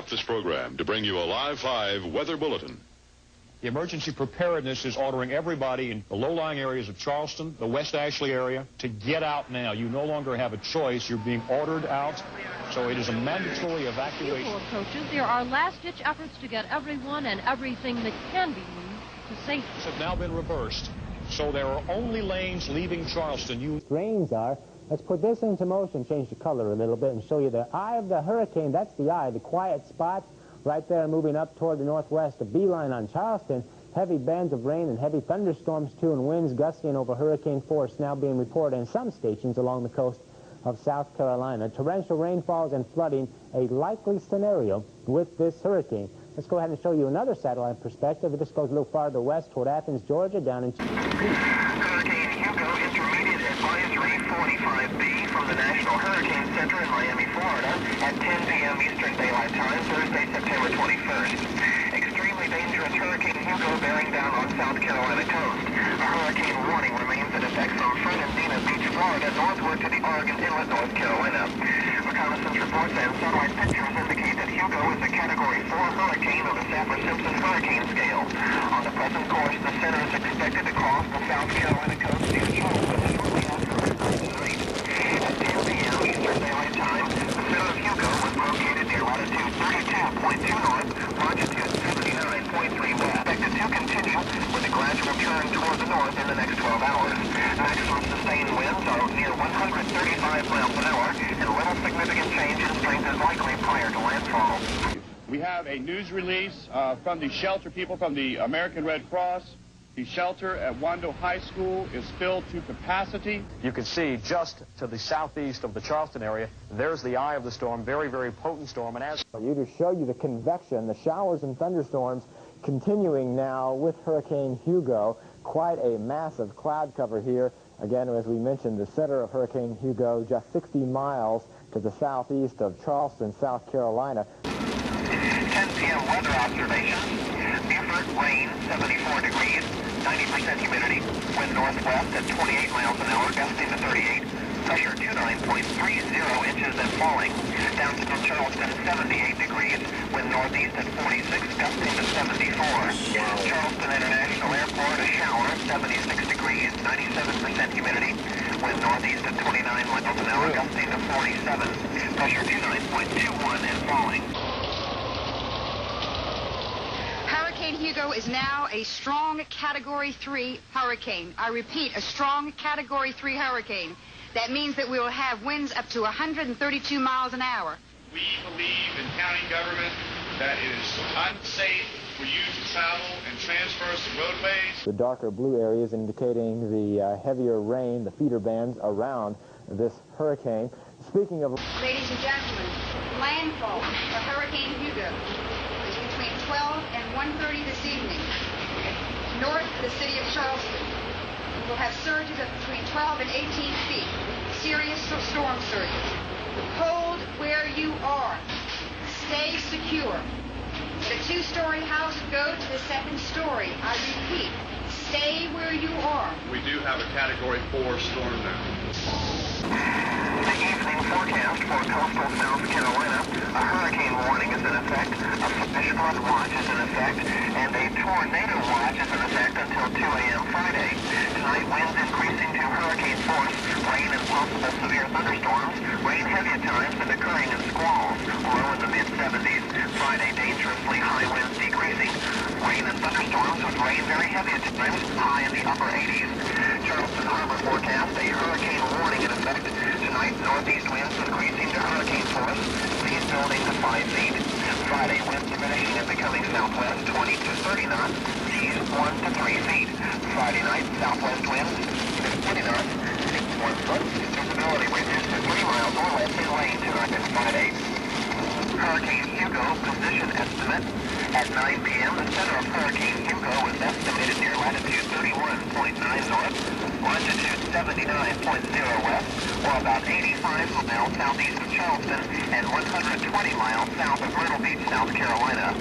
This program to bring you a Live 5 weather bulletin. The emergency preparedness is ordering everybody in the low-lying areas of Charleston, the West Ashley area, to get out now. You no longer have a choice. You're being ordered out, so it is a mandatory evacuation. Hugo approaches. There are last-ditch efforts to get everyone and everything that can be moved to safety. Have now been reversed, so there are only lanes leaving Charleston. Rains are. Let's put this into motion, change the color a little bit, and show you the eye of the hurricane. That's the eye, the quiet spot right there moving up toward the northwest. A beeline on Charleston. Heavy bands of rain and heavy thunderstorms, too, and winds gusting over hurricane force now being reported in some stations along the coast of South Carolina. Torrential rainfalls and flooding, a likely scenario with this hurricane. Let's go ahead and show you another satellite perspective. This goes a little farther west toward Athens, Georgia, down in... Hurricane Hugo, intermediate advisory 45B from the National Hurricane Center in Miami, Florida, at 10 p.m. Eastern Daylight Time, Thursday, September 21st. Extremely dangerous Hurricane Hugo bearing down on South Carolina coast. A hurricane warning remains in effect from Fernandina Beach, Florida, northward to the Oregon Inlet, North Carolina. Reconnaissance reports and satellite pictures indicate that Hugo is a Category 4 hurricane on the Saffir-Simpson hurricane scale. On the present course, the center is expected to cross the South Carolina coast near Charleston shortly after midnight tonight. At 10 p.m. Eastern Daylight Time, the center of Hugo was located near latitude 32.2 north, longitude 79.3 west. Expected to continue with a gradual turn toward the north in the next 12 hours. Maximum sustained winds are near 135 miles an hour, and little significant change in strength is likely prior to landfall. We have a news release from the shelter people from the American Red Cross. The shelter at Wando High School is filled to capacity. You can see just to the southeast of the Charleston area, there's the eye of the storm, very, very potent storm. And as you to show you the convection, the showers and thunderstorms continuing now with Hurricane Hugo. Quite a massive cloud cover here. Again, as we mentioned, the center of Hurricane Hugo just 60 miles to the southeast of Charleston, South Carolina. 10 p.m. weather observations. Beaufort, rain, 74 degrees, 90% humidity. Wind northwest at 28 miles an hour, gusting to 38. Pressure 29.30 inches and falling. Downtown Charleston, 78 degrees. Wind northeast at 46, gusting to 74. Charleston International Airport, a shower, 76 degrees, 97% humidity. Wind northeast at 29 miles an hour, gusting to 47. Pressure 29.21 and falling. Hurricane Hugo is now a strong Category 3 hurricane. I repeat, a strong Category 3 hurricane. That means that we will have winds up to 132 miles an hour. We believe in county government that it is unsafe for you to travel and transverse the roadways. The darker blue areas indicating the heavier rain, the feeder bands around this hurricane. Speaking of... Ladies and gentlemen, landfall for Hurricane Hugo is between 12 and 1:30 this evening. North of the city of Charleston, we'll have surges of between 12 and 18 feet. Serious storm surges. Hold where you are. Stay secure. The two-story house, go to the second story. I repeat, stay where you are. We do have a Category 4 storm now. The evening forecast for coastal South Carolina. A hurricane warning is in effect, a flash flood watch is in effect, and a tornado watch is in effect until 2 a.m. Friday. Tonight, winds increasing to hurricane force, rain and possible severe thunderstorms, rain heavy at times and occurring in squalls, low in the mid-70s. Friday, dangerously high winds decreasing, rain and thunderstorms with rain very heavy at times, high in the upper 80s. Charleston Harbor forecast, a hurricane warning in effect. Tonight, northeast winds increasing to hurricane force, seas building to 5 feet. Friday, winds diminishing and becoming southwest, 20 to 30 knots, seas 1 to 3 feet. Friday night, southwest winds, 20 knots, seas 1 foot. Visibility reduced to 3 miles or less in lane tonight and Friday. Hurricane Hugo position estimate. At 9 p.m., the center of Hurricane Hugo is estimated near latitude 31.9 north, longitude 79.0 west, or about 85 miles southeast of Charleston and 120 miles south of Myrtle Beach, South Carolina.